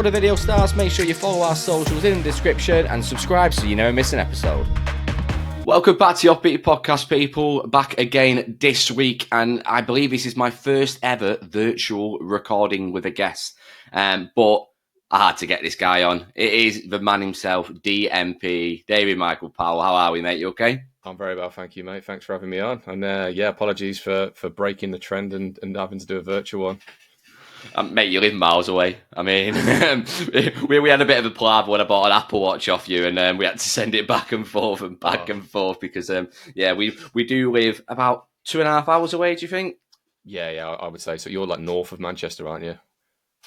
the video starts, make sure you follow our socials in the description and subscribe so you never miss an episode. Welcome back to your Upbeat Podcast, people. Back again this week, and I believe this is my first ever virtual recording with a guest. But I had to get this guy on. It is the man himself, DMP, David Michael Powell. How are we, mate? You okay? I'm very well, thank you, mate. Thanks for having me on. And apologies for breaking the trend and having to do a virtual one. Mate, you live miles away. I mean, we had a bit of a palaver when I bought an Apple Watch off you, and we had to send it back and forth because we do live about 2.5 hours away. Do you think? Yeah, I would say so. You're like north of Manchester, aren't you?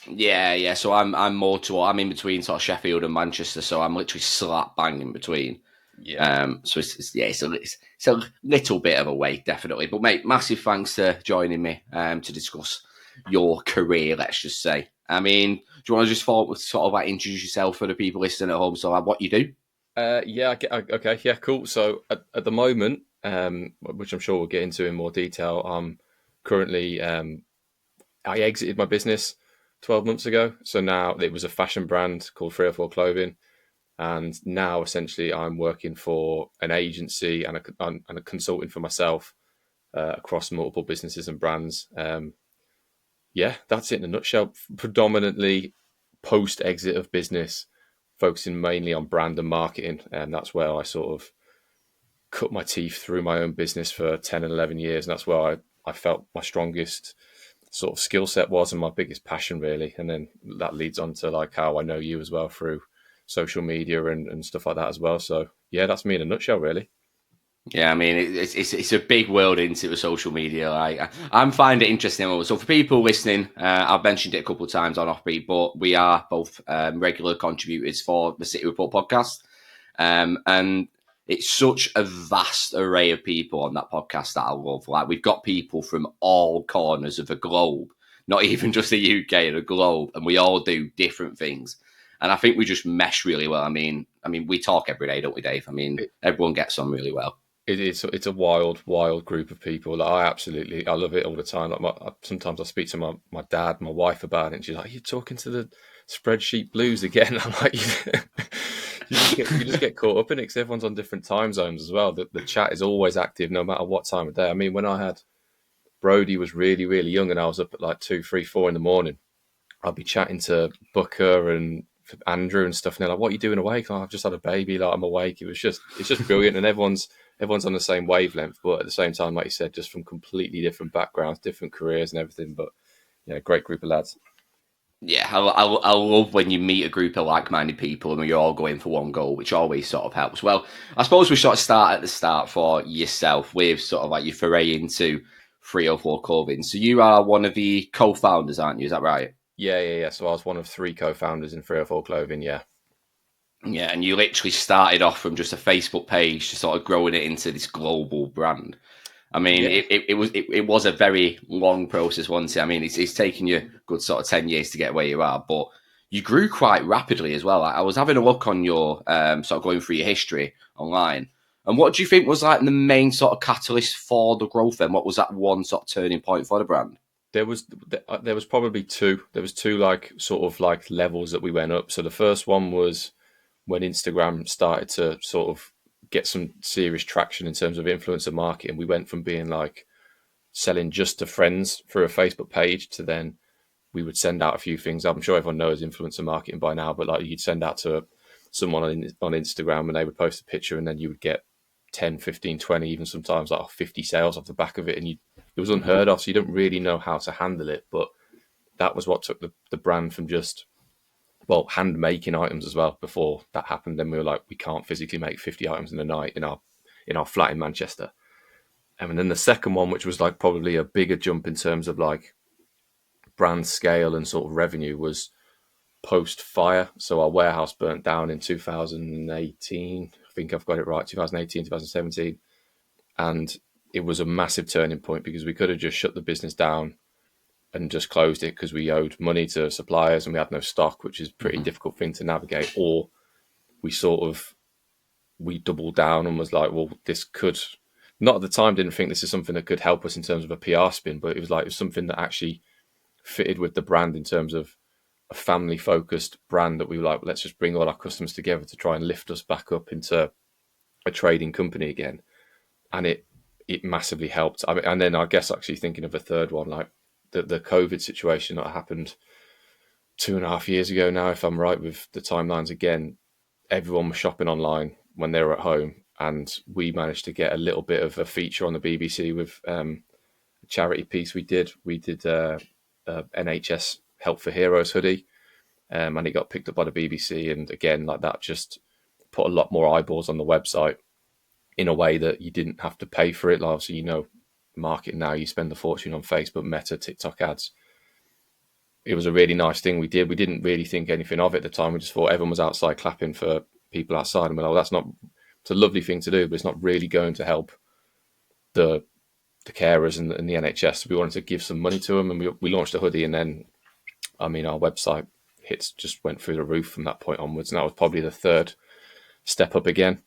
Yeah. So I'm in between sort of Sheffield and Manchester, so I'm literally slap bang in between. Yeah. So it's a little bit of a wait, definitely. But mate, massive thanks for joining me to discuss your career, let's just say. I mean, do you want to just sort of like introduce yourself for the people listening at home, so like what you do? Okay, yeah, cool. So at the moment, which I'm sure we'll get into in more detail, I'm currently, I exited my business 12 months ago. So now it was a fashion brand called 304 Clothing. And now essentially I'm working for an agency and a consulting for myself across multiple businesses and brands. That's it in a nutshell. Predominantly post-exit of business, focusing mainly on brand and marketing. And that's where I sort of cut my teeth through my own business for 10 and 11 years. And that's where I felt my strongest sort of skill set was and my biggest passion, really. And then that leads on to like how I know you as well through social media and stuff like that as well. So, yeah, that's me in a nutshell, really. Yeah, I mean, it's a big world into the social media. I'm finding it interesting. So for people listening, I've mentioned it a couple of times on Offbeat, but we are both regular contributors for the City Report podcast. And it's such a vast array of people on that podcast that I love. Like, we've got people from all corners of the globe, not even just the UK, the globe, and we all do different things. And I think we just mesh really well. I mean, we talk every day, don't we, Dave? I mean, everyone gets on really well. It's a wild group of people. Like, I love it all the time. Like sometimes I speak to my dad, my wife about it, and she's like, "Are you talking to the spreadsheet blues again?" I'm like, you just get caught up in it because everyone's on different time zones as well. The chat is always active no matter what time of day. I mean, when I had Brody was really, really young and I was up at like 2, 3, 4 in the morning, I'd be chatting to Booker and Andrew and stuff, and they're like, "What are you doing awake?" "Oh, I've just had a baby, like I'm awake." It's just brilliant, and everyone's on the same wavelength, but at the same time, like you said, just from completely different backgrounds, different careers and everything. But yeah, great group of lads. Yeah, I love when you meet a group of like-minded people and you're all going for one goal, which always sort of helps. Well, I suppose we sort of start at the start for yourself with sort of like your foray into 304 Clothing. So you are one of the co-founders, aren't you? Is that right? Yeah. So I was one of 3 co-founders in 304 Clothing, yeah. Yeah, and you literally started off from just a Facebook page to sort of growing it into this global brand. I mean, Yeah. it was a very long process, wasn't it? I mean, it's taken you a good sort of 10 years to get where you are, but you grew quite rapidly as well. I was having a look on your sort of going through your history online. And what do you think was like the main sort of catalyst for the growth then? What was that one sort of turning point for the brand? There was probably 2. There was 2 like sort of like levels that we went up. So the first one was when Instagram started to sort of get some serious traction in terms of influencer marketing. We went from being like selling just to friends through a Facebook page to then we would send out a few things. I'm sure everyone knows influencer marketing by now, but like you'd send out to someone on Instagram and they would post a picture and then you would get 10, 15, 20, even sometimes like 50 sales off the back of it. And it was unheard of. So you didn't really know how to handle it. But that was what took the brand from just, hand making items as well. Before that happened, then we were like, we can't physically make 50 items in a night in our flat in Manchester. And then the second one, which was like probably a bigger jump in terms of like brand scale and sort of revenue, was post fire. So our warehouse burnt down in 2018. I think I've got it right, 2018, 2017. And it was a massive turning point because we could have just shut the business down and just closed it because we owed money to suppliers and we had no stock, which is a pretty difficult thing to navigate. Or we doubled down and was like, well, this could, not at the time, didn't think this is something that could help us in terms of a PR spin, but it was something that actually fitted with the brand in terms of a family focused brand that we were like, let's just bring all our customers together to try and lift us back up into a trading company again. And it massively helped. I mean, and then I guess actually thinking of a third one, like the COVID situation that happened 2.5 years ago now, if I'm right with the timelines again, everyone was shopping online when they were at home. And we managed to get a little bit of a feature on the BBC with a charity piece we did. We did NHS Help for Heroes hoodie, and it got picked up by the BBC. And again, like that just put a lot more eyeballs on the website in a way that you didn't have to pay for it. Like obviously, marketing now, you spend a fortune on Facebook, Meta, TikTok ads. It was a really nice thing we did. We didn't really think anything of it at the time. We just thought everyone was outside clapping for people outside. And we're like, well, it's a lovely thing to do, but it's not really going to help the carers and the NHS. So we wanted to give some money to them, and we launched a hoodie. And then, I mean, our website hits just went through the roof from that point onwards. And that was probably the third step up again.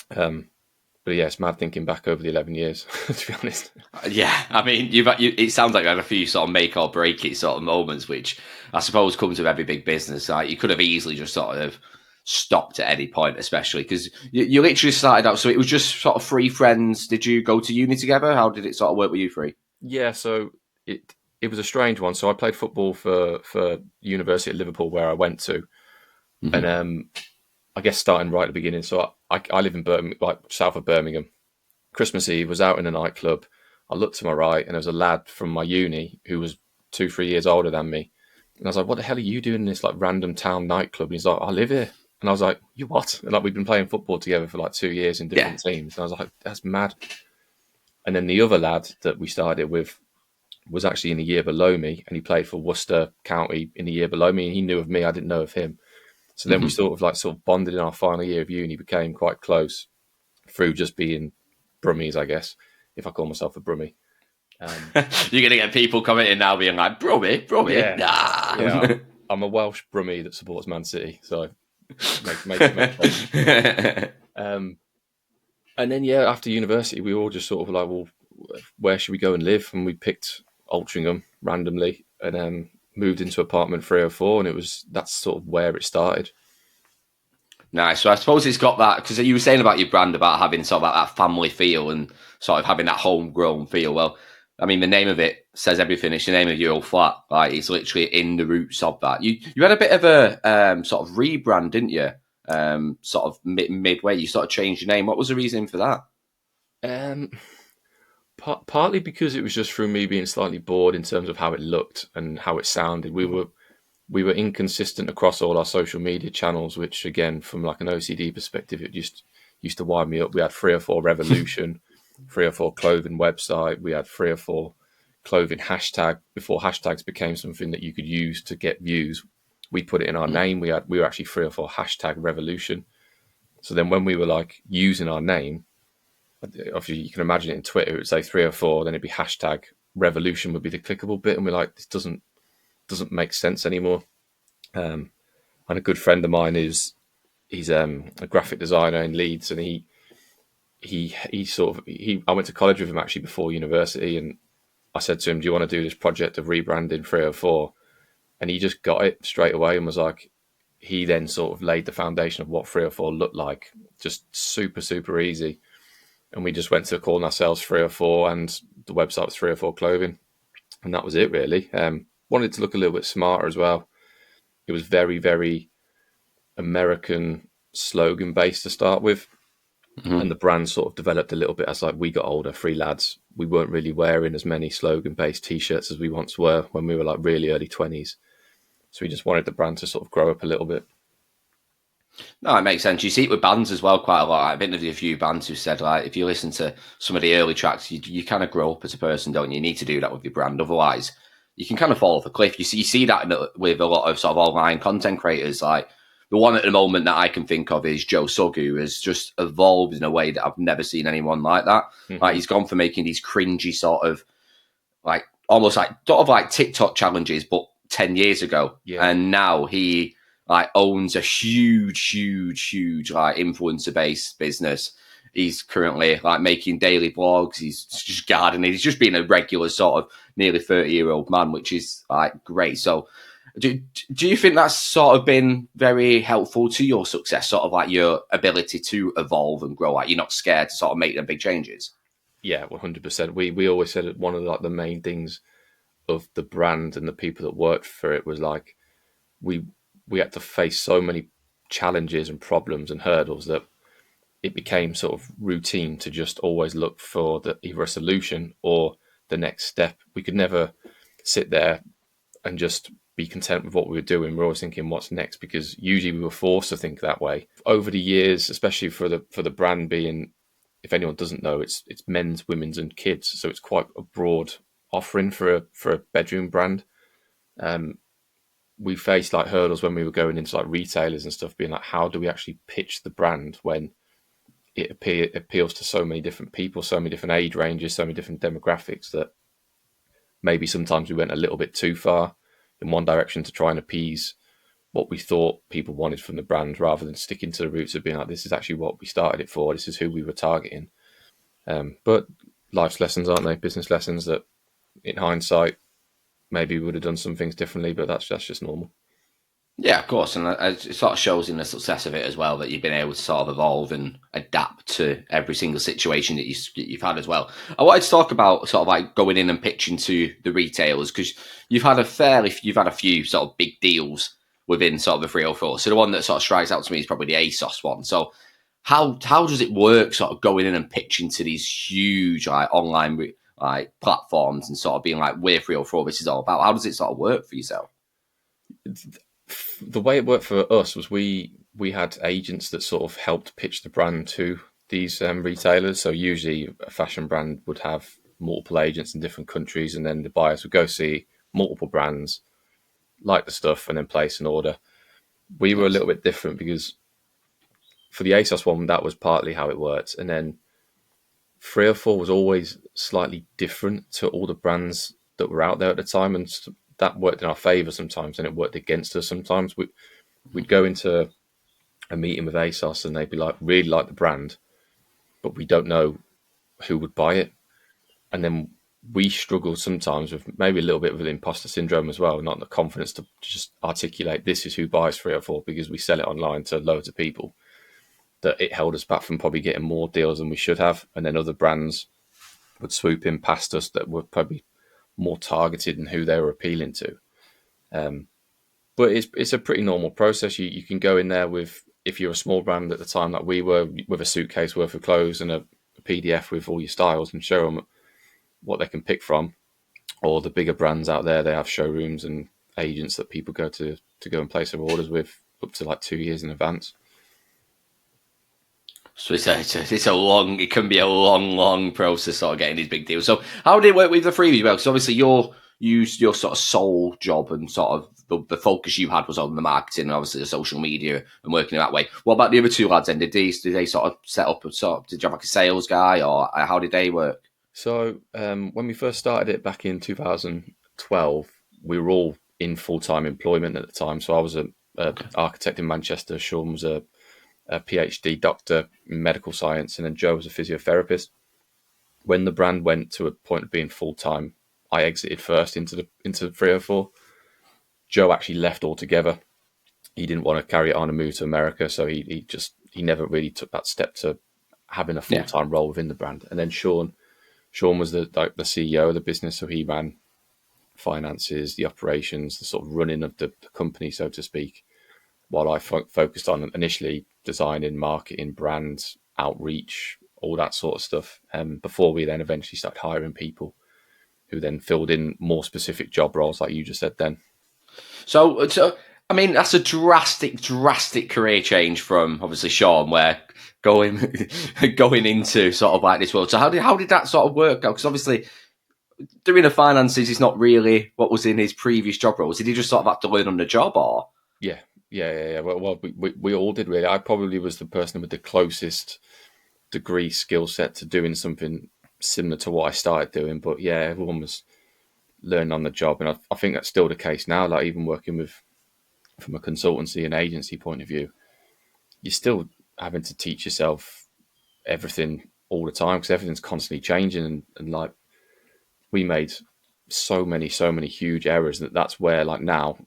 But yeah, it's mad thinking back over the 11 years, to be honest. Yeah, I mean, it sounds like you had a few sort of make or break it sort of moments, which I suppose comes with every big business. Like, you could have easily just sort of stopped at any point, especially because you literally started out. So it was just sort of three friends. Did you go to uni together? How did it sort of work with you three? Yeah, so it was a strange one. So I played football for university at Liverpool, where I went to, and I guess starting right at the beginning. So I live in Birmingham, like south of Birmingham. Christmas Eve, was out in a nightclub. I looked to my right, and there was a lad from my uni who was 2-3 years older than me. And I was like, "What the hell are you doing in this like random town nightclub?" And he's like, "I live here." And I was like, "You what?" And like we'd been playing football together for like 2 years in different teams. And I was like, "That's mad." And then the other lad that we started with was actually in a year below me, and he played for Worcester County in a year below me. And he knew of me, I didn't know of him. So then we sort of bonded in our final year of uni, became quite close through just being Brummies, I guess, if I call myself a Brummie. You're going to get people commenting now being like, Brummie? Yeah. Nah. Yeah, I'm a Welsh Brummie that supports Man City, so make sense. And then, yeah, after university, we all just sort of like, well, where should we go and live? And we picked Altrincham randomly, and moved into apartment 304, and that's sort of where it started. Nice. So I suppose it's got that, because you were saying about your brand about having sort of that family feel and sort of having that homegrown feel. Well, I mean, the name of it says everything. It's the name of your old flat. Like, it's literally in the roots of that. You had a bit of a sort of rebrand, didn't you? Sort of midway, you sort of changed your name. What was the reason for that? Partly because it was just through me being slightly bored in terms of how it looked and how it sounded. We were inconsistent across all our social media channels, which again, from like an OCD perspective, it just used to wind me up. We had 304 Revolution, 304 clothing website. We had 304 clothing hashtag before hashtags became something that you could use to get views. We put it in our name. We were actually 304 hashtag Revolution. So then when we were like using our name, obviously you can imagine it in Twitter, it would say 304, then it'd be hashtag Revolution would be the clickable bit, and we're like, this doesn't make sense anymore. And a good friend of mine he's a graphic designer in Leeds, and I went to college with him actually before university, and I said to him, "Do you want to do this project of rebranding 304?" And he just got it straight away and was like, he then sort of laid the foundation of what 304 looked like, just super, super easy. And we just went to calling ourselves 304, and the website was 304 Clothing. And that was it, really. Wanted to look a little bit smarter as well. It was very, very American slogan based to start with. And the brand sort of developed a little bit as like we got older, three lads. We weren't really wearing as many slogan based T-shirts as we once were when we were like really early 20s. So we just wanted the brand to sort of grow up a little bit. No, it makes sense. You see it with bands as well quite a lot. I've interviewed a few bands who said, like, if you listen to some of the early tracks, you kind of grow up as a person, don't you? You need to do that with your brand. Otherwise, you can kind of fall off a cliff. You see that with a lot of sort of online content creators. Like, the one at the moment that I can think of is Joe Sugg, who has just evolved in a way that I've never seen anyone like that. Like, he's gone from making these cringy sort of, like, almost like, sort of like TikTok challenges, but 10 years ago. Yeah. And now he like owns a huge like influencer-based business. He's currently like making daily vlogs. He's just gardening. He's just being a regular sort of nearly 30-year-old man, which is like great. So Do you think that's sort of been very helpful to your success, sort of like your ability to evolve and grow? Like you're not scared to sort of make them big changes? Yeah, 100%. We always said that one of like the main things of the brand and the people that worked for it was like we we had to face so many challenges and problems and hurdles that it became sort of routine to just always look for either a solution or the next step. We could never sit there and just be content with what we were doing. We're always thinking what's next, because usually we were forced to think that way. Over the years, especially for the brand being, if anyone doesn't know, it's men's, women's, and kids, so it's quite a broad offering for a bedroom brand. We faced like hurdles when we were going into like retailers and stuff, being like, how do we actually pitch the brand when it appeals to so many different people, so many different age ranges, so many different demographics, that maybe sometimes we went a little bit too far in one direction to try and appease what we thought people wanted from the brand, rather than sticking to the roots of being like, this is actually what we started it for, this is who we were targeting. But life's lessons, aren't they? Business lessons that in hindsight maybe we would have done some things differently, but that's just normal. Yeah, of course, and it sort of shows in the success of it as well that you've been able to sort of evolve and adapt to every single situation that you've had as well. I wanted to talk about sort of like going in and pitching to the retailers, because you've had a few sort of big deals within sort of the 304. So the one that sort of strikes out to me is probably the ASOS one. So how does it work, sort of going in and pitching to these huge like online like platforms and sort of being like, we're 304, this is all about? How does it sort of work for yourself? The way it worked for us was we had agents that sort of helped pitch the brand to these retailers. So usually a fashion brand would have multiple agents in different countries, and then the buyers would go see multiple brands, like the stuff, and then place an order. We were a little bit different, because for the ASOS one, that was partly how it worked. And then 304 was always slightly different to all the brands that were out there at the time. And that worked in our favour sometimes, and it worked against us sometimes. We'd go into a meeting with ASOS and they'd be like, really like the brand, but we don't know who would buy it. And then we struggle sometimes with maybe a little bit of an imposter syndrome as well, not the confidence to just articulate this is who buys 304, because we sell it online to loads of people, that it held us back from probably getting more deals than we should have. And then other brands would swoop in past us that were probably more targeted in who they were appealing to. But it's a pretty normal process. You can go in there with, if you're a small brand at the time like we were, with a suitcase worth of clothes and a PDF with all your styles, and show them what they can pick from. Or the bigger brands out there, they have showrooms and agents that people go to go and place their orders with up to like 2 years in advance. So it can be a long process sort of getting these big deals. So how did it work with the freebie? Well, because obviously your sort of sole job and sort of the focus you had was on the marketing and obviously the social media and working that way. What about the other two lads then? Did they sort of set up did you have like a sales guy, or how did they work? So when we first started it back in 2012, we were all in full-time employment at the time. So I was an architect in Manchester. Sean was a PhD doctor in medical science, and then Joe was a physiotherapist. When the brand went to a point of being full-time, I exited first into 304. Joe actually left altogether. He didn't want to carry it on and move to America, so he never really took that step to having a full-time role within the brand. And then Sean was the CEO of the business, so he ran finances, the operations, the sort of running of the company, so to speak, while I focused on initially designing, marketing, brands, outreach, all that sort of stuff. Before we then eventually started hiring people who then filled in more specific job roles, like you just said then. So I mean, that's a drastic career change from obviously Sean, where going into sort of like this world. So how did that sort of work out? Because obviously doing the finances is not really what was in his previous job roles. Did he just sort of have to learn on the job, or? Yeah. Well, we all did, really. I probably was the person with the closest degree skill set to doing something similar to what I started doing. But yeah, everyone was learning on the job, and I think that's still the case now. Like even working from a consultancy and agency point of view, you're still having to teach yourself everything all the time, because everything's constantly changing. And like we made so many huge errors that's where like now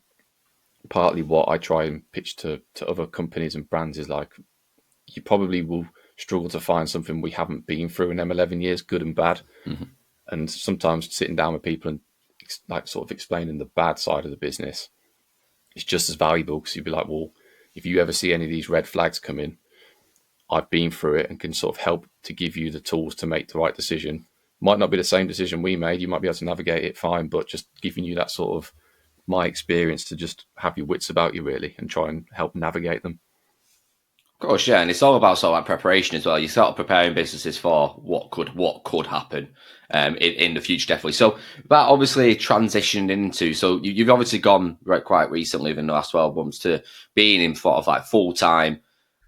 partly what I try and pitch to other companies and brands is like, you probably will struggle to find something we haven't been through in them 11 years, good and bad. Mm-hmm. And sometimes sitting down with people and like sort of explaining the bad side of the business is just as valuable, because you'd be like, well, if you ever see any of these red flags come in, I've been through it and can sort of help to give you the tools to make the right decision. Might not be the same decision we made. You might be able to navigate it fine, but just giving you that sort of my experience to just have your wits about you really and try and help navigate them. Of course, yeah, and it's all about sort of like preparation as well. You're sort of preparing businesses for what could happen in the future, definitely. So that obviously transitioned into. So you've obviously gone quite recently within the last 12 months to being in sort of like full time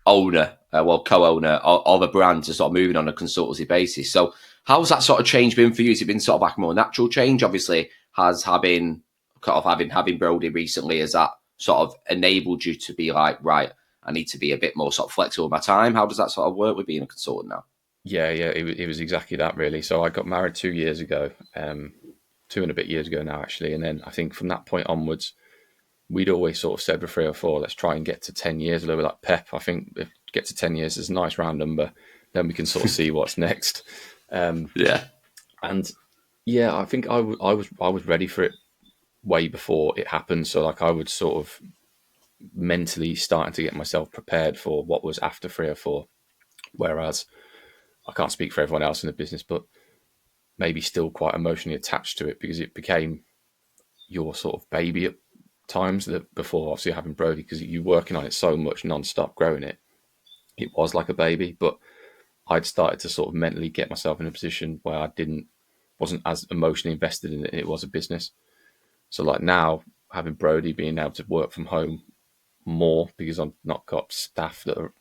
owner, co-owner of a brand, to sort of moving on a consultancy basis. So how's that sort of change been for you? Has it been sort of like a more natural change? Obviously, has having Brody recently, has that sort of enabled you to be like, right, I need to be a bit more sort of flexible with my time? How does that sort of work with being a consultant now? Yeah, it was exactly that really. So I got married 2 years ago, 2 and a bit years ago now actually, and then I think from that point onwards, we'd always sort of said with 3 or 4, let's try and get to 10 years, a little bit like Pep. I think if get to 10 years is a nice round number, then we can sort of see what's next. Yeah. And yeah, I think I was ready for it way before it happened. So like I would sort of mentally starting to get myself prepared for what was after 3 or 4. Whereas I can't speak for everyone else in the business, but maybe still quite emotionally attached to it because it became your sort of baby at times, that before obviously having Brody, because you're working on it so much non-stop, growing it. It was like a baby, but I'd started to sort of mentally get myself in a position where wasn't as emotionally invested in it. It was a business. So like now, having Brody, being able to work from home more because I've not got staff that are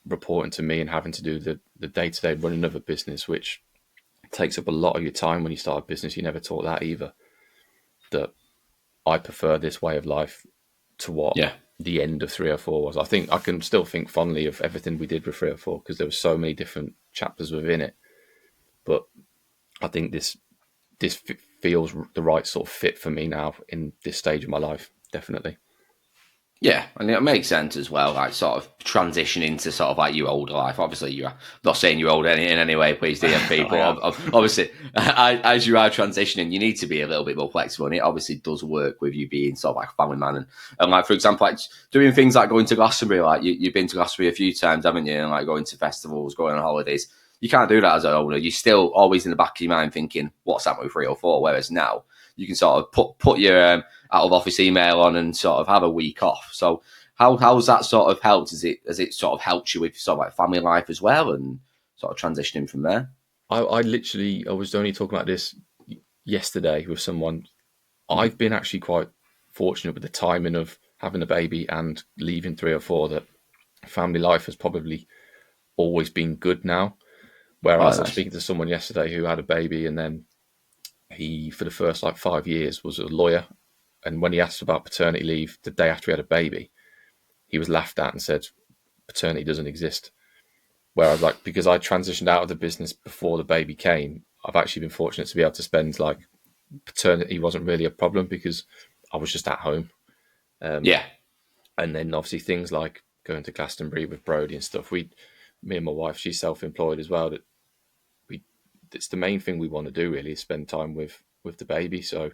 reporting to me and having to do the day-to-day running of a business, which takes up a lot of your time when you start a business. You never taught that either. That I prefer this way of life to what the end of 3 or 4 was. I think I can still think fondly of everything we did with 3 or 4 because there were so many different chapters within it. But I think this feels the right sort of fit for me now in this stage of my life, definitely. Yeah, and it makes sense as well, like sort of transitioning to sort of like your older life. Obviously, you're not saying you're old in any way, please, DMP, but obviously, as you are transitioning, you need to be a little bit more flexible, and it obviously does work with you being sort of like a family man. And like, for example, like doing things like going to Glastonbury, like you've been to Glastonbury a few times, haven't you? And like going to festivals, going on holidays. You can't do that as an owner. You're still always in the back of your mind thinking, what's happening with 3 or 4? Whereas now, you can sort of put your out of office email on and sort of have a week off. So how's that sort of helped? Has it sort of helped you with sort of like family life as well and sort of transitioning from there? I was only talking about this yesterday with someone. I've been actually quite fortunate with the timing of having a baby and leaving 3 or 4, that family life has probably always been good now. Whereas I was speaking to someone yesterday who had a baby, and then he, for the first like 5 years, was a lawyer. And when he asked about paternity leave the day after he had a baby, he was laughed at and said, paternity doesn't exist. Whereas like, because I transitioned out of the business before the baby came, I've actually been fortunate to be able to spend like paternity wasn't really a problem because I was just at home. And then obviously things like going to Glastonbury with Brody and stuff, me and my wife, she's self-employed as well, that it's the main thing we want to do really, is spend time with the baby, so,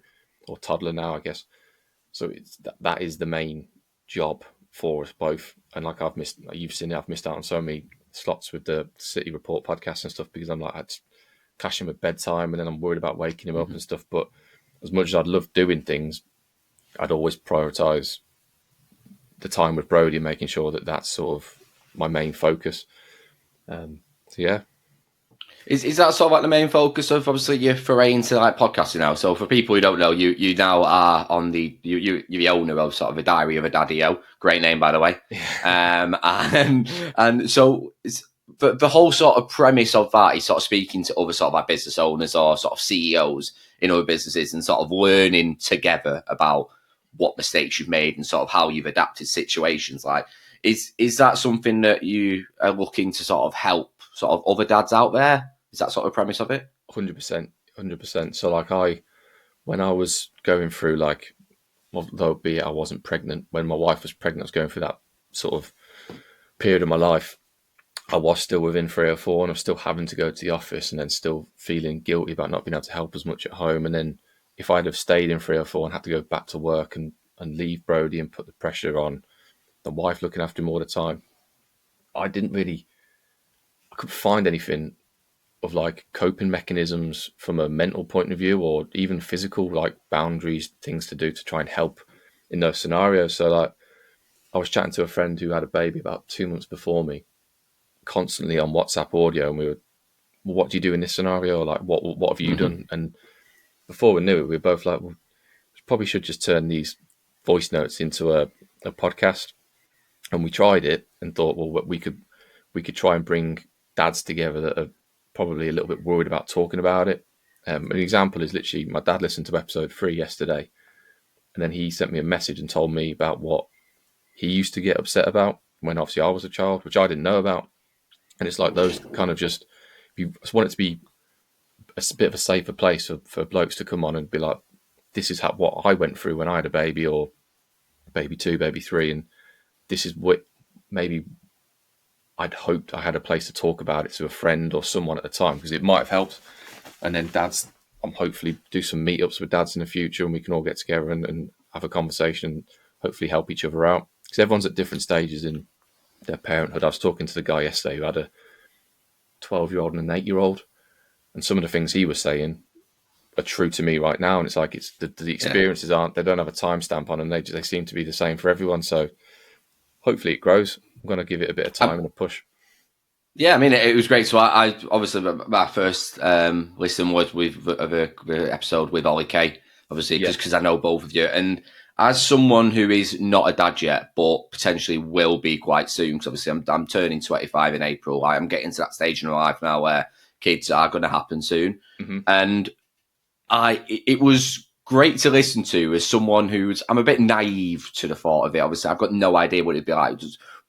or toddler now, I guess. So that is the main job for us both. And like you've seen it, I've missed out on so many slots with the City Report podcast and stuff because I'm like, I'd clash him at bedtime and then I'm worried about waking him up and stuff. But as much as I'd love doing things, I'd always prioritise the time with Brody and making sure that that's sort of my main focus. So yeah. Is that sort of like the main focus of obviously your foray into like podcasting now? So for people who don't know, you now are on you're the owner of sort of a Diary of a Daddy-O. Great name, by the way. And so the whole sort of premise of that is sort of speaking to other sort of like business owners or sort of CEOs in other businesses and sort of learning together about what mistakes you've made and sort of how you've adapted situations. Like, is that something that you are looking to sort of help sort of other dads out there? Is that sort of premise of it? 100%. So like when I was going through like although be it I wasn't pregnant. When my wife was pregnant, I was going through that sort of period of my life. I was still within 304 and I was still having to go to the office and then still feeling guilty about not being able to help as much at home. And then if I'd have stayed in 304 and had to go back to work and leave Brody and put the pressure on the wife looking after him all the time, I couldn't find anything of like coping mechanisms from a mental point of view or even physical, like boundaries, things to do to try and help in those scenarios. So like I was chatting to a friend who had a baby about 2 months before me, constantly on WhatsApp audio, and we were, well, what do you do in this scenario? Like, what have you done? And before we knew it, we were both like, well, we probably should just turn these voice notes into a podcast. And we tried it and thought, well, we could try and bring dads together that are probably a little bit worried about talking about it. An example is literally my dad listened to episode 3 yesterday, and then he sent me a message and told me about what he used to get upset about when obviously I was a child, which I didn't know about. And it's like those kind of just, you just want it to be a bit of a safer place for blokes to come on and be like, this is what I went through when I had a baby, or baby 2, baby 3, and this is what maybe I'd hoped I had a place to talk about it to a friend or someone at the time, because it might have helped. And then dads, I'm hopefully do some meetups with dads in the future and we can all get together and have a conversation, hopefully help each other out. Because everyone's at different stages in their parenthood. I was talking to the guy yesterday who had a 12-year-old and an 8-year-old, and some of the things he was saying are true to me right now. And it's like, it's the experiences they don't have a timestamp on them. They seem to be the same for everyone. So hopefully it grows. I'm going to give it a bit of time and a push. Yeah, I mean, it was great. So I obviously, my first listen was with the episode with Ollie K, obviously, just because I know both of you. And as someone who is not a dad yet, but potentially will be quite soon, because obviously I'm turning 25 in April. I'm getting to that stage in my life now where kids are going to happen soon. Mm-hmm. And it was great to listen to as someone I'm a bit naive to the thought of it. Obviously, I've got no idea what it'd be like,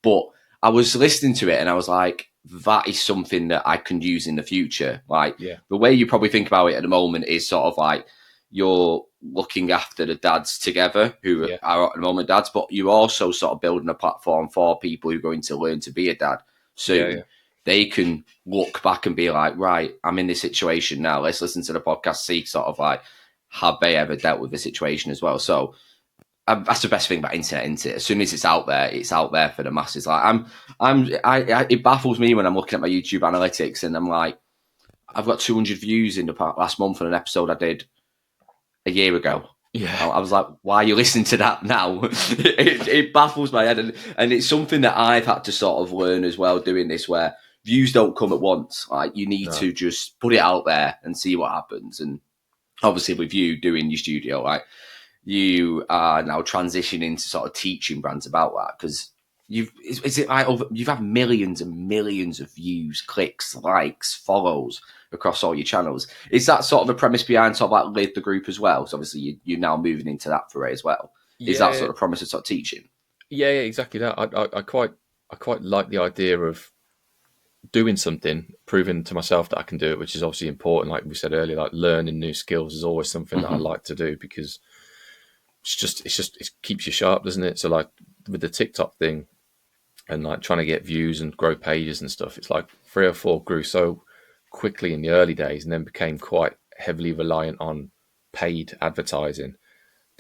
but I was listening to it and I was like, that is something that I can use in the future. Like, the way you probably think about it at the moment is sort of like you're looking after the dads together who are at the moment dads, but you're also sort of building a platform for people who are going to learn to be a dad soon. Yeah. They can look back and be like, right, I'm in this situation now. Let's listen to the podcast, see sort of like, have they ever dealt with the situation as well? So that's the best thing about internet, isn't it? As soon as it's out there for the masses. Like it baffles me when I'm looking at my YouTube analytics and I'm like, I've got 200 views in the last month on an episode I did a year ago. Yeah, I was like, why are you listening to that now? it baffles my head, and it's something that I've had to sort of learn as well doing this, where views don't come at once. Like, you need to just put it out there and see what happens. And obviously, with you doing your studio, like, you are now transitioning to sort of teaching brands about that, because you've had millions and millions of views, clicks, likes, follows across all your channels. Is that sort of the premise behind sort of like Lead the Group as well? So obviously you're now moving into that foray as well. Is that sort of promise of sort of teaching? Yeah, exactly that. I quite like the idea of doing something, proving to myself that I can do it, which is obviously important. Like we said earlier, like learning new skills is always something that I like to do, because it keeps you sharp, doesn't it? So like with the TikTok thing and like trying to get views and grow pages and stuff, it's like 304 grew so quickly in the early days and then became quite heavily reliant on paid advertising.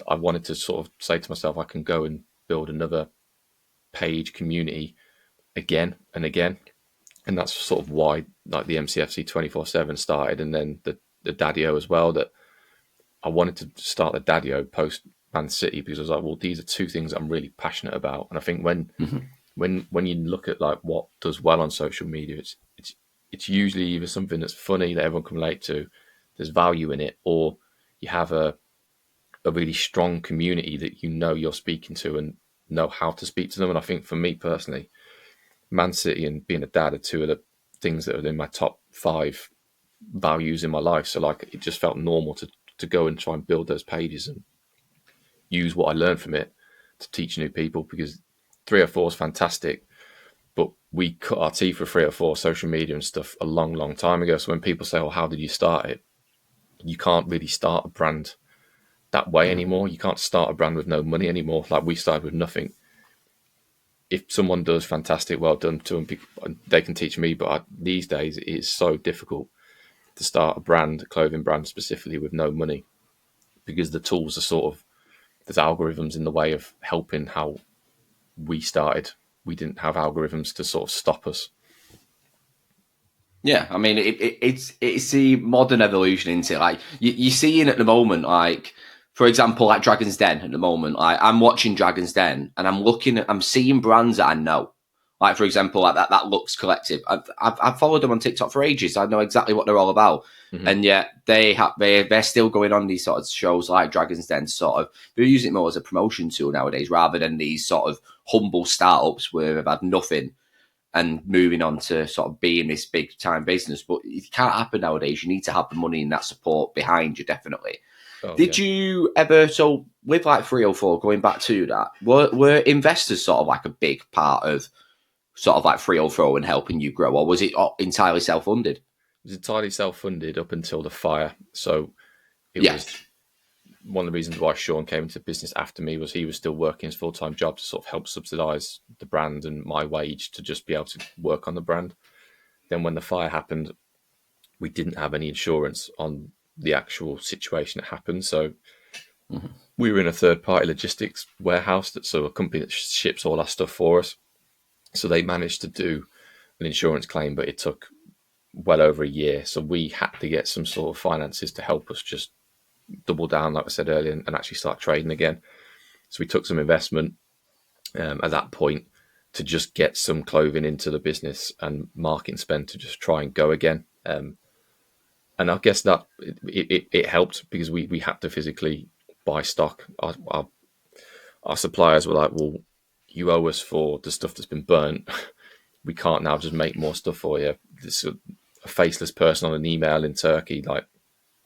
I wanted to sort of say to myself, I can go and build another page community again and again. And that's sort of why like the MCFC 24/7 started, and then the Daddio as well, that I wanted to start the Daddio post Man City, because I was like, well, these are two things I'm really passionate about. And I think when you look at like what does well on social media, it's usually either something that's funny that everyone can relate to, there's value in it, or you have a really strong community that you know you're speaking to and know how to speak to them. And I think for me personally, Man City and being a dad are two of the things that are in my top 5 values in my life. So like it just felt normal to go and try and build those pages and use what I learned from it to teach new people, because 304 is fantastic. But we cut our teeth for 304 social media and stuff a long, long time ago. So when people say, "Oh, how did you start it?" You can't really start a brand that way anymore. You can't start a brand with no money anymore. Like we started with nothing. If someone does fantastic, well done to them. They can teach me, but these days it is so difficult to start a brand, a clothing brand specifically, with no money, because the tools are sort of, there's algorithms in the way of helping how we started. We didn't have algorithms to sort of stop us. Yeah, I mean, it's the modern evolution into it. Like you're seeing at the moment, like for example, like Dragon's Den at the moment. Like I'm watching Dragon's Den and I'm seeing brands that I know. Like for example, like that Looks Collective. I've followed them on TikTok for ages. I know exactly what they're all about, and yet they're still going on these sort of shows like Dragon's Den. Sort of they're using it more as a promotion tool nowadays, rather than these sort of humble startups where they've had nothing and moving on to sort of being this big time business. But it can't happen nowadays. You need to have the money and that support behind you, definitely. Did you ever, so with like 304, going back to that, were investors sort of like a big part of sort of like 304 and helping you grow, or was it entirely self-funded? It was entirely self-funded up until the fire. So it was one of the reasons why Sean came into business after me, was he was still working his full-time job to sort of help subsidise the brand and my wage to just be able to work on the brand. Then when the fire happened, we didn't have any insurance on the actual situation that happened. So we were in a third-party logistics warehouse, so a company that ships all our stuff for us. So they managed to do an insurance claim, but it took well over a year. So we had to get some sort of finances to help us just double down, like I said earlier, and actually start trading again. So we took some investment at that point to just get some clothing into the business and marketing spend to just try and go again. And I guess that it helped, because we had to physically buy stock. Our suppliers were like, well, you owe us for the stuff that's been burnt. We can't now just make more stuff for you. This a faceless person on an email in Turkey, like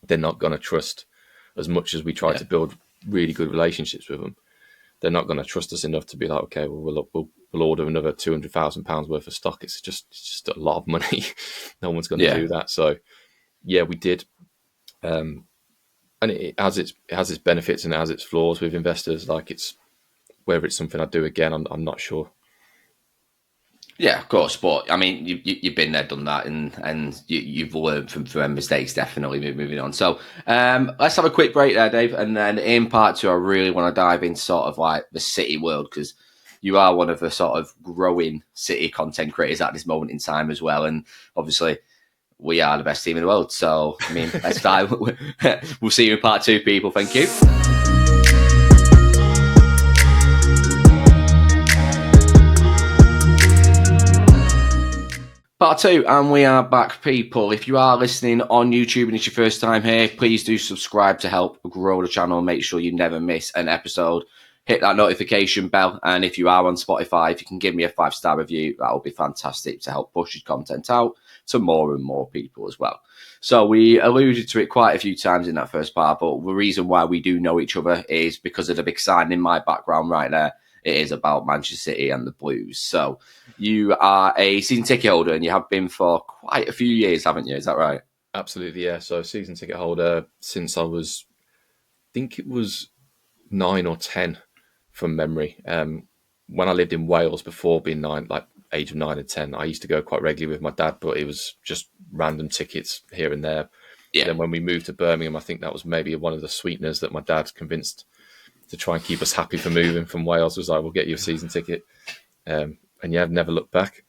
they're not going to trust, as much as we try to build really good relationships with them. They're not going to trust us enough to be like, okay, well, we'll order another £200,000 worth of stock. It's just a lot of money. No one's going to do that. So yeah, we did. And it has its benefits and it has its flaws with investors. Like whether it's something I do again, I'm not sure. Yeah, of course, but I mean, you've been there, done that, and you've learned from mistakes. Definitely moving on. So let's have a quick break there, Dave, and then in part two, I really want to dive into sort of like the city world, because you are one of the sort of growing city content creators at this moment in time as well, and obviously we are the best team in the world. So I mean, let's dive. We'll see you in part two, people. Thank you. Part two, and we are back, people. If you are listening on YouTube and it's your first time here, please do subscribe to help grow the channel. Make sure you never miss an episode. Hit that notification bell, and if you are on Spotify, if you can give me a 5-star review, that would be fantastic to help push your content out to more and more people as well. So we alluded to it quite a few times in that first part, but the reason why we do know each other is because of the big sign in my background right there. It is about Manchester City and the Blues. So you are a season ticket holder, and you have been for quite a few years, haven't you? Is that right? Absolutely, yeah. So season ticket holder since I think it was 9 or 10 from memory. When I lived in Wales before being 9, like age of 9 and 10, I used to go quite regularly with my dad, but it was just random tickets here and there. Yeah. And then when we moved to Birmingham, I think that was maybe one of the sweeteners that my dad convinced to try and keep us happy for moving from Wales. Was like, we'll get you a season ticket. And yeah, I've never looked back.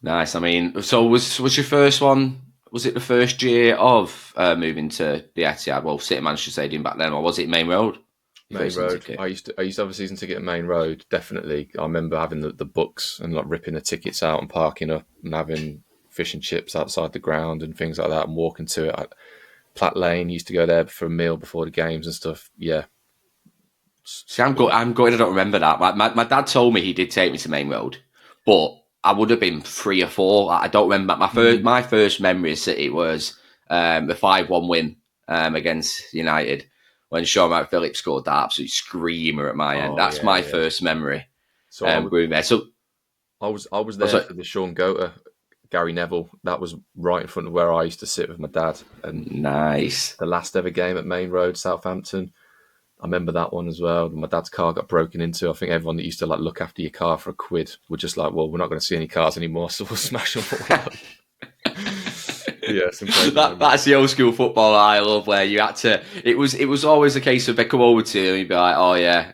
Nice. I mean, so was your first one, was it the first year of moving to the Etihad? Well, City Manchester Stadium back then, or was it Main Road? Main Road. I used to have a season ticket at Main Road, definitely. I remember having the books and like ripping the tickets out and parking up and having fish and chips outside the ground and things like that, and walking to it. Platt Lane, used to go there for a meal before the games and stuff. Yeah. See, I'm going. I don't remember that. My dad told me he did take me to Main Road, but I would have been 3 or 4. I don't remember. My first memory of City was the 5-1 win against United when Sean McPhillips scored that absolute screamer at my end. That's my first memory. So I was there for the Sean Goater, Gary Neville. That was right in front of where I used to sit with my dad. And nice. The last ever game at Main Road, Southampton. I remember that one as well. My dad's car got broken into. I think everyone that used to like look after your car for £1 were just like, well, we're not going to see any cars anymore, so we'll smash them all up. Yeah, some crazy that's the old school football I love, where you had to. It was always a case of they come over to you and you'd be like, oh yeah,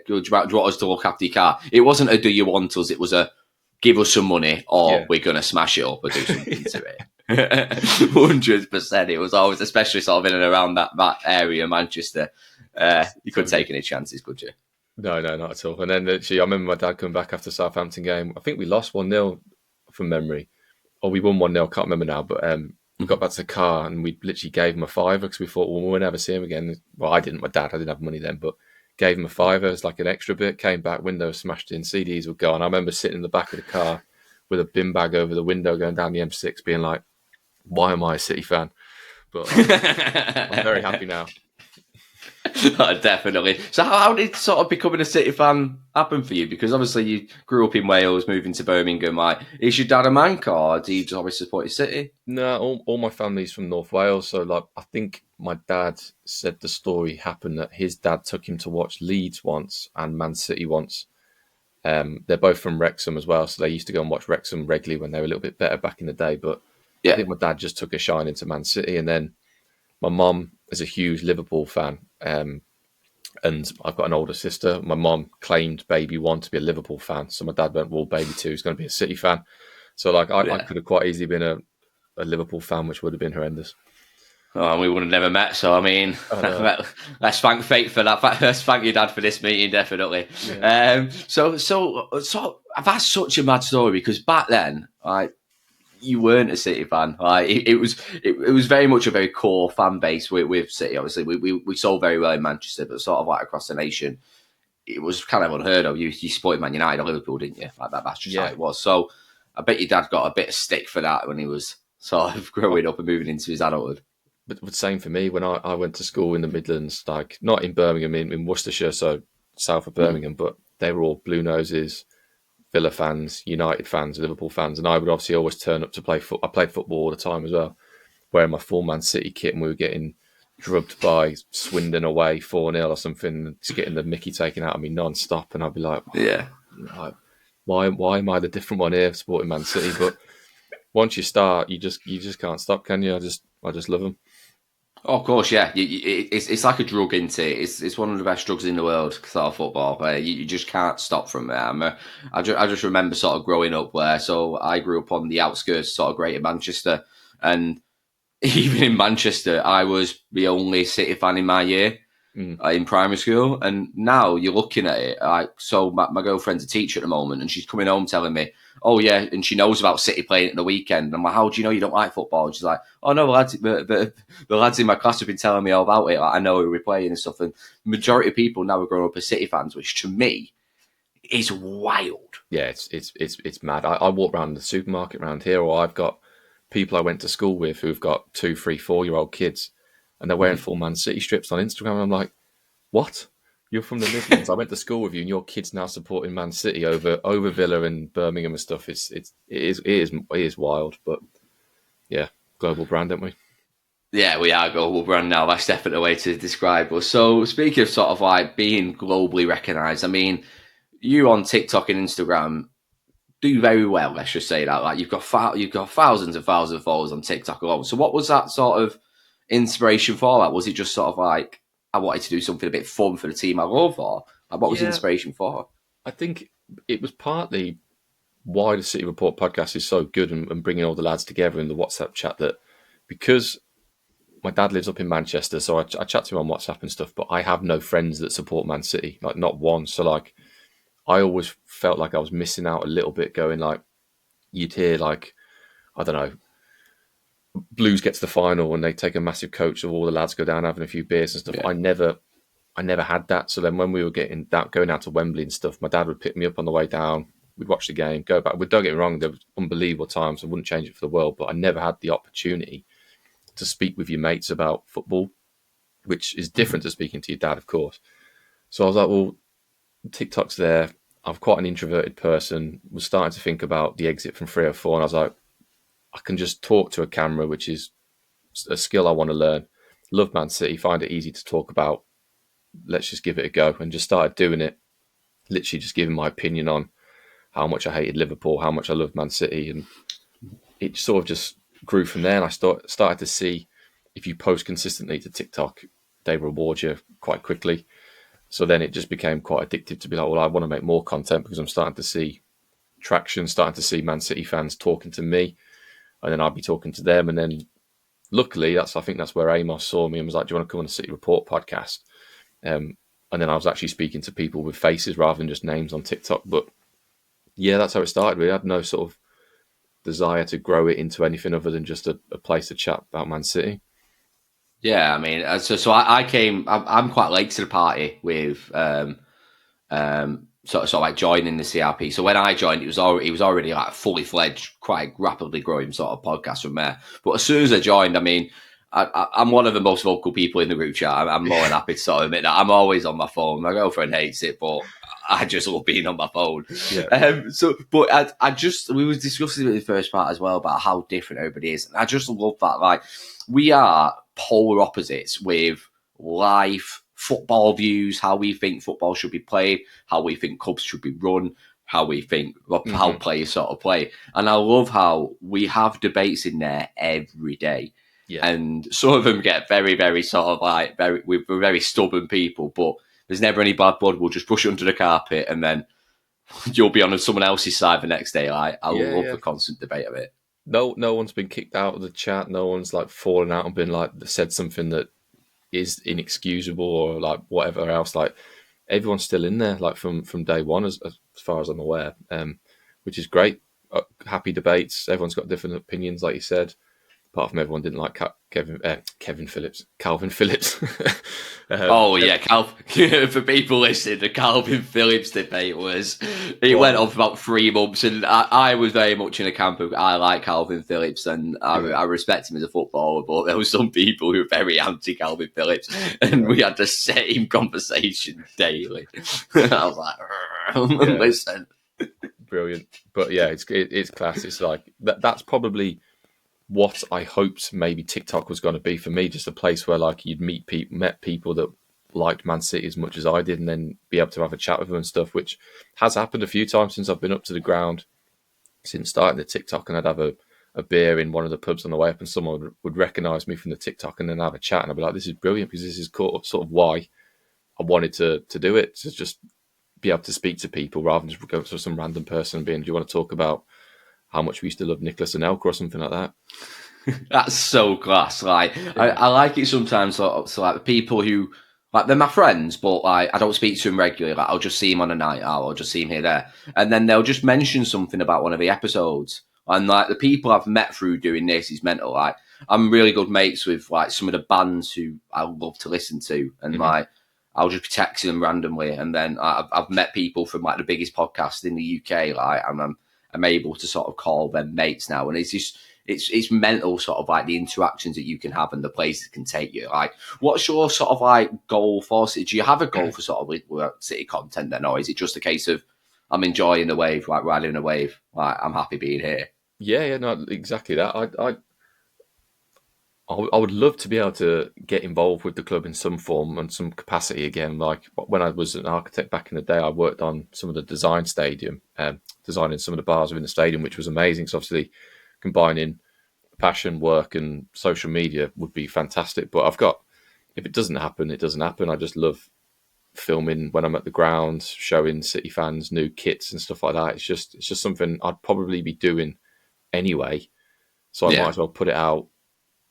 do you want us to look after your car? It wasn't a do you want us? It was a give us some money or we're gonna smash it up or do something to it. 100%. It was always, especially sort of in and around that area, Manchester. You couldn't take any chances, could you? No, not at all. And then literally, I remember my dad coming back after the Southampton game. I think we lost 1-0 from memory. Or we won 1-0, I can't remember now. But we got back to the car and we literally gave him a £5 because we thought, well, we'll never see him again. Well, I didn't, my dad, I didn't have money then, but gave him a £5 as like an extra bit. Came back, windows smashed in, CDs were gone. I remember sitting in the back of the car with a bin bag over the window going down the M6 being like, why am I a City fan? But I'm very happy now. Definitely. So how did sort of becoming a City fan happen for you? Because obviously you grew up in Wales, moving to Birmingham. Like, is your dad a Manc or do you just always support your City? No, all my family's from North Wales. So like, I think my dad said the story happened that his dad took him to watch Leeds once and Man City once. They're both from Wrexham as well. So they used to go and watch Wrexham regularly when they were a little bit better back in the day. But I think my dad just took a shine into Man City. And then my mum is a huge Liverpool fan. And I've got an older sister. My mum claimed baby one to be a Liverpool fan. So my dad went, well, baby two is going to be a City fan. So like I could have quite easily been a Liverpool fan, which would have been horrendous. Oh, and we would have never met. So, I mean, let's thank fate for that. Let's thank your dad for this meeting, definitely. Yeah. So I've had such a mad story because back then, like, you weren't a City fan. Like, it was very much a very core fan base with City. Obviously, we sold very well in Manchester, but sort of like across the nation, it was kind of unheard of. You supported Man United or Liverpool, didn't you? Like that's just how it was. So I bet your dad got a bit of stick for that when he was sort of growing up and moving into his adulthood. But same for me when I went to school in the Midlands, like not in Birmingham, in Worcestershire, so south of Birmingham, but they were all Blue Noses, Villa fans, United fans, Liverpool fans, and I would obviously always turn up to play I played football all the time as well, wearing my full Man City kit, and we were getting drubbed by Swindon away 4-0 or something, just getting the mickey taken out of me non-stop, and I'd be like, why am I the different one here supporting Man City? But once you start, you just can't stop, can you? I just love them. Oh, of course, yeah. It's like a drug, isn't it? It's one of the best drugs in the world, sort of football. You just can't stop from it. I just remember sort of growing up so I grew up on the outskirts, sort of Greater Manchester, and even in Manchester, I was the only City fan in my year in primary school. And now you're looking at it, like, so my girlfriend's a teacher at the moment, and she's coming home telling me, oh yeah, and she knows about City playing at the weekend. And I'm like, how do you know you don't like football? And she's like, oh no, the lads in my class have been telling me all about it. Like, I know who we're playing and stuff. And the majority of people now are growing up as City fans, which to me is wild. Yeah, it's mad. I walk around the supermarket around here, or I've got people I went to school with who've got 2, 3, 4-year-old kids, and they're wearing full Man City strips on Instagram. And I'm like, what? You're from the Midlands. I went to school with you, and your kid's now supporting Man City over Villa and Birmingham and stuff. It is wild, but yeah, global brand, aren't we? Yeah, we are a global brand now. That's definitely a way to describe us. So, speaking of sort of like being globally recognised, I mean, you on TikTok and Instagram do very well. Let's just say that. Like, you've got thousands and thousands of followers on TikTok alone. So, what was that sort of inspiration for? Like, was it just sort of like, I wanted to do something a bit fun for the team I love, or like, what was the inspiration for? I think it was partly why the City Report podcast is so good and bringing all the lads together in the WhatsApp chat, that because my dad lives up in Manchester, so I chat to him on WhatsApp and stuff, but I have no friends that support Man City, like not one. So like, I always felt like I was missing out a little bit, going like, you'd hear like, I don't know, Blues get to the final and they take a massive coach of all the lads go down having a few beers and stuff. Yeah. I never had that. So then when we were going out to Wembley and stuff, my dad would pick me up on the way down. We'd watch the game, go back. Don't get me wrong, there was unbelievable times. I wouldn't change it for the world, but I never had the opportunity to speak with your mates about football, which is different to speaking to your dad, of course. So I was like, well, TikTok's there. I'm quite an introverted person. Was starting to think about the exit from 304, and I was like, I can just talk to a camera, which is a skill I want to learn. Love Man City, find it easy to talk about. let's just give it a go, and just started doing it. Literally just giving my opinion on how much I hated Liverpool, how much I loved Man City, and it sort of just grew from there. And I started to see, if you post consistently to TikTok, they reward you quite quickly. So then it just became quite addictive to be like, well, I want to make more content because I'm starting to see traction, starting to see Man City fans talking to me, and then I'd be talking to them. And then luckily, I think that's where Amos saw me and was like, do you want to come on the City Report podcast? And then I was actually speaking to people with faces rather than just names on TikTok. But yeah, that's how it started. We had no sort of desire to grow it into anything other than just a place to chat about Man City. Yeah, I mean, so I came. I'm quite late to the party with sort of like joining the CRP. So when I joined, it was already like fully fledged, quite rapidly growing sort of podcast from there. But as soon as I joined, I mean, I'm one of the most vocal people in the group chat. I'm more than happy to sort of admit that. I'm always on my phone. My girlfriend hates it, but I just love being on my phone. Yeah. But we was discussing in the first part as well about how different everybody is. And I just love that. Like, we are polar opposites with life, football views, how we think football should be played, how we think clubs should be run, how we think how players sort of play. And I love how we have debates in there every day. Yeah. And some of them get very, very sort of like we're very stubborn people, but there's never any bad blood. We'll just push it under the carpet, and then you'll be on someone else's side the next day. Like, I love the constant debate of it. No one's been kicked out of the chat. No one's like fallen out and been like said something that is inexcusable or like whatever else. Like, everyone's still in there, like from day one, as far as I'm aware, which is great. Happy debates. Everyone's got different opinions, like you said. Apart from everyone didn't like Calvin Phillips. For people listening, the Calvin Phillips debate went on for about 3 months, and I was very much in a camp of I like Calvin Phillips and I respect him as a footballer, but there were some people who were very anti Calvin Phillips, and we had the same conversation daily. I was like, listen, brilliant. But yeah, it's class. It's like that's probably what I hoped maybe TikTok was going to be for me, just a place where like you'd met people that liked Man City as much as I did, and then be able to have a chat with them and stuff, which has happened a few times since I've been up to the ground since starting the TikTok. And I'd have a beer in one of the pubs on the way up, and someone would recognise me from the TikTok and then have a chat, and I'd be like, this is brilliant, because this is sort of why I wanted to do it, to just be able to speak to people rather than just go to some random person and being, do you want to talk about how much we used to love Nicholas Anelka or something like that? That's so class. Like, I like it sometimes. So like the people who, like, they're my friends, but like I don't speak to them regularly. Like, I'll just see them on a night out, I'll just see them here there, and then they'll just mention something about one of the episodes. And like the people I've met through doing this is mental. Like, I'm really good mates with like some of the bands who I love to listen to, and like I'll just be texting them randomly, and then I've met people from like the biggest podcast in the UK. Like, I'm able to sort of call them mates now, and it's just it's mental, sort of like the interactions that you can have and the places can take you. Like, what's your sort of like goal for City? Do you have a goal for sort of City content then, or is it just a case of I'm enjoying the wave, like riding a wave, like I'm happy being here? Yeah, no, exactly that. I would love to be able to get involved with the club in some form and some capacity again. Like when I was an architect back in the day, I worked on some of the designing some of the bars within the stadium, which was amazing. So obviously combining passion, work and social media would be fantastic. But if it doesn't happen, it doesn't happen. I just love filming when I'm at the ground, showing City fans new kits and stuff like that. It's just something I'd probably be doing anyway. So I might as well put it out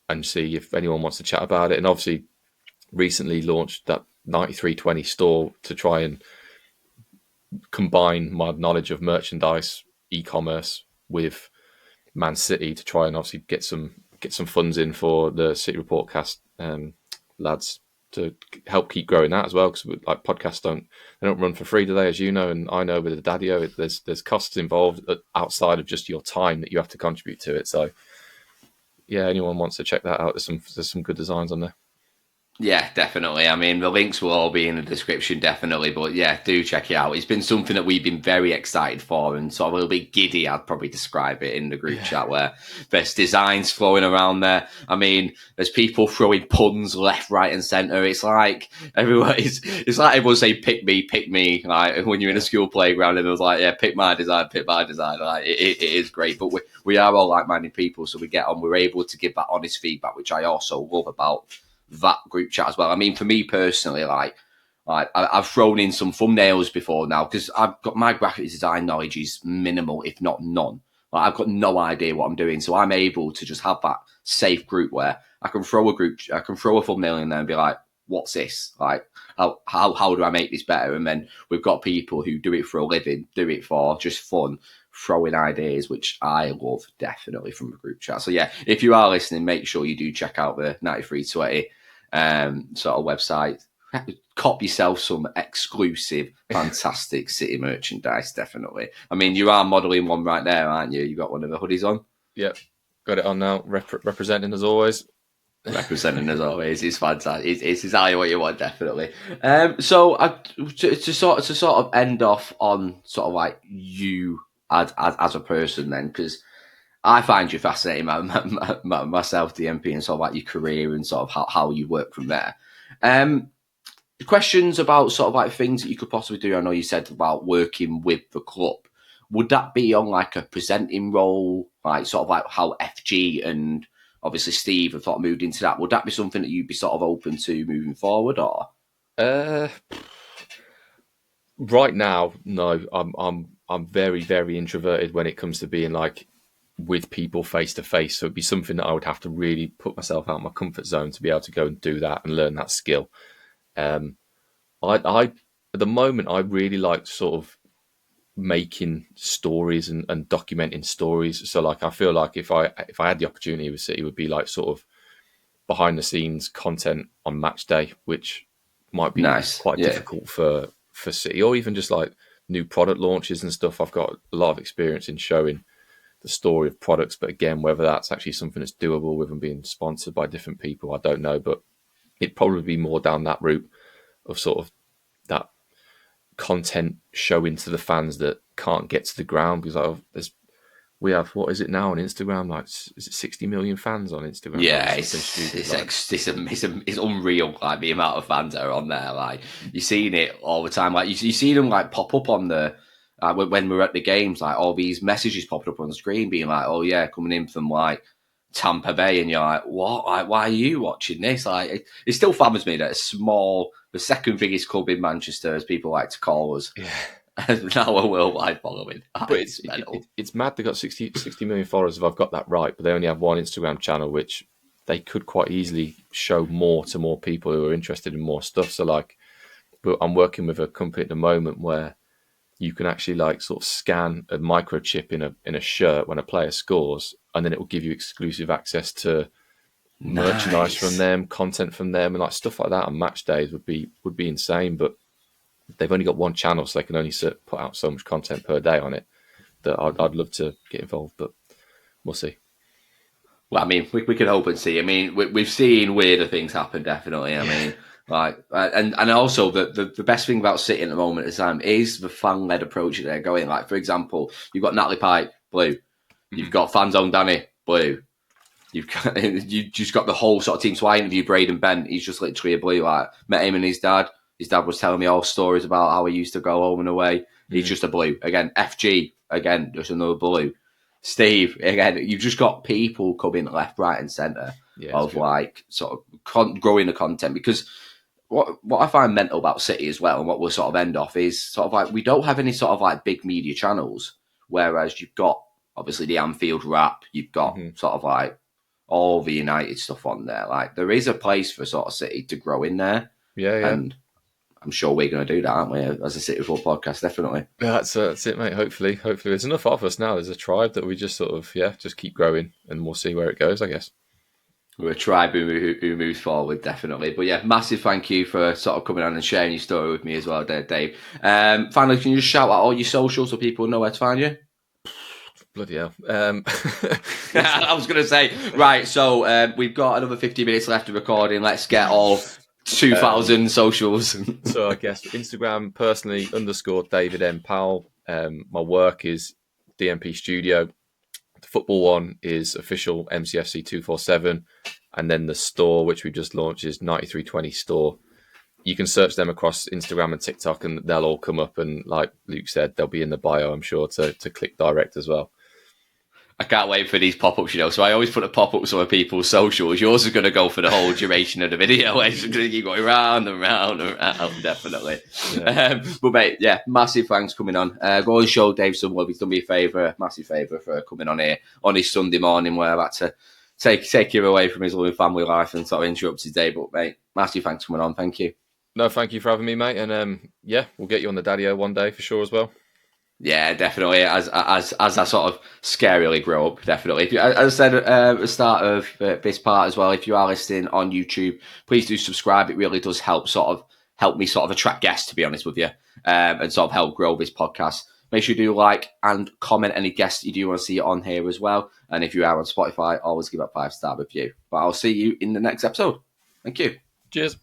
and see if anyone wants to chat about it. And obviously recently launched that 9320 store to try and combine my knowledge of merchandise, e-commerce with Man City to try and obviously get some funds in for the City Report cast lads to help keep growing that as well, because like podcasts don't run for free today, as you know, and I know with the Daddio there's costs involved outside of just your time that you have to contribute to it. So yeah, anyone wants to check that out, there's some good designs on there. Yeah, definitely. I mean, the links will all be in the description, definitely. But yeah, do check it out. It's been something that we've been very excited for and sort of a little bit giddy, I'd probably describe it in the group Yeah. chat, where there's designs flowing around there. I mean, there's people throwing puns left, right, and centre. It's like everyone, it's like everyone saying, pick me. Like when you're in a school playground and it was like, yeah, pick my design, pick my design. Like it is great. But we are all like minded people, so we get on. We're able to give that honest feedback, which I also love about that group chat as well. I mean, for me personally, I've thrown in some thumbnails before now because I've got my graphic design knowledge is minimal, if not none. Like I've got no idea what I'm doing, so I'm able to just have that safe group where I can throw a thumbnail in there and be like, "What's this? Like, how do I make this better?" And then we've got people who do it for a living, do it for just fun, throwing ideas, which I love definitely from the group chat. So yeah, if you are listening, make sure you do check out the 9320 sort of website. Cop yourself some exclusive, fantastic City merchandise, definitely. I mean, you are modelling one right there, aren't you? You got one of the hoodies on? Yep, got it on now. Representing as always. Representing as always is fantastic. It's exactly what you want, definitely. So to sort of end off on sort of like you as a person, then, because I find you fascinating, myself, DMP, and sort of like your career and sort of how you work from there. Questions about sort of like things that you could possibly do. I know you said about working with the club. Would that be on like a presenting role, like sort of like how FG and obviously Steve have sort of moved into that? Would that be something that you'd be sort of open to moving forward, or? Uh, right now, no. I'm very very introverted when it comes to being like with people face to face. So it'd be something that I would have to really put myself out of my comfort zone to be able to go and do that and learn that skill. I at the moment I really like sort of making stories and documenting stories. So like I feel like if I had the opportunity with City, it would be like sort of behind the scenes content on match day, which might be Nice, quite yeah. difficult for City, or even just like new product launches and stuff. I've got a lot of experience in showing the story of products, but again, whether that's actually something that's doable with them being sponsored by different people, I don't know. But it'd probably be more down that route of sort of that content showing to the fans that can't get to the ground, because we have, what is it now on Instagram? Like, is it 60 million fans on Instagram? Yeah, Like, it's unreal. Like the amount of fans that are on there. Like you're seeing it all the time. Like you see them like pop up on the when we're at the games. Like all these messages popped up on the screen, being like, "Oh yeah, coming in from like Tampa Bay," and you're like, "What? Like, why are you watching this?" Like it still fathers me that a small, the second biggest club in Manchester, as people like to call us, yeah. now a worldwide following. But It's mental. it's mad they got 60 million followers, if I've got that right, but they only have one Instagram channel, which they could quite easily show more to more people who are interested in more stuff. So like, but I'm working with a company at the moment where you can actually like sort of scan a microchip in a shirt when a player scores, and then it will give you exclusive access to merchandise from Nice. them, content from them, and like stuff like that on match days would be insane. But they've only got one channel, so they can only put out so much content per day on it. That I'd love to get involved, but we'll see. Well, I mean, we can hope and see. I mean, we've seen weirder things happen, definitely. I mean, like, and also the best thing about City at the moment is the fan led approach that they're going. Like, for example, you've got Natalie Pike, blue. You've got Fanzone Danny, blue. You just got the whole sort of team. So I interviewed Braden Bent. He's just literally a blue. Like, met him and his dad. His dad was telling me all stories about how he used to go home and away. He's just a blue. Again, FG, again, just another blue. Steve, again, you've just got people coming left, right, and centre of like sort of growing the content. Because what I find mental about City as well, and what we'll sort of end off is sort of like we don't have any sort of like big media channels, whereas you've got obviously the Anfield Wrap, you've got sort of like all the United stuff on there. Like there is a place for sort of City to grow in there, and I'm sure we're going to do that, aren't we? As a City Football podcast, definitely. Yeah, that's it, mate. Hopefully there's enough of us now. There's a tribe that we just sort of just keep growing, and we'll see where it goes, I guess. We're a tribe who moves forward, definitely. But yeah, massive thank you for sort of coming on and sharing your story with me as well, Dave. Finally, can you just shout out all your socials so people know where to find you? Bloody hell. I was going to say, right, so we've got another 50 minutes left of recording. Let's get all 2,000 socials. So I guess Instagram personally _David M Powell. My work is DMP Studio. The football one is official MCFC 247, and then the store which we just launched is 9320 Store. You can search them across Instagram and TikTok, and they'll all come up. And like Luke said, they'll be in the bio, I'm sure, to click direct as well. I can't wait for these pop-ups, So I always put a pop-up on people's socials. Yours is going to go for the whole duration of the video. It's going to keep going round and round and round, definitely. Yeah. But mate, yeah, massive thanks for coming on. Go and show Dave some love. He's done me a massive favour for coming on here on his Sunday morning where I've had to take him away from his loving family life and sort of interrupt his day. But mate, massive thanks for coming on. Thank you. No, thank you for having me, mate. And yeah, we'll get you on the Daddy-O one day for sure as well. Yeah, definitely. As I sort of scarily grow up, definitely. As I said at the start of this part as well, if you are listening on YouTube, please do subscribe. It really does help me attract guests, to be honest with you, and sort of help grow this podcast. Make sure you do like and comment any guests you do want to see on here as well. And if you are on Spotify, always give a 5-star review. But I'll see you in the next episode. Thank you. Cheers.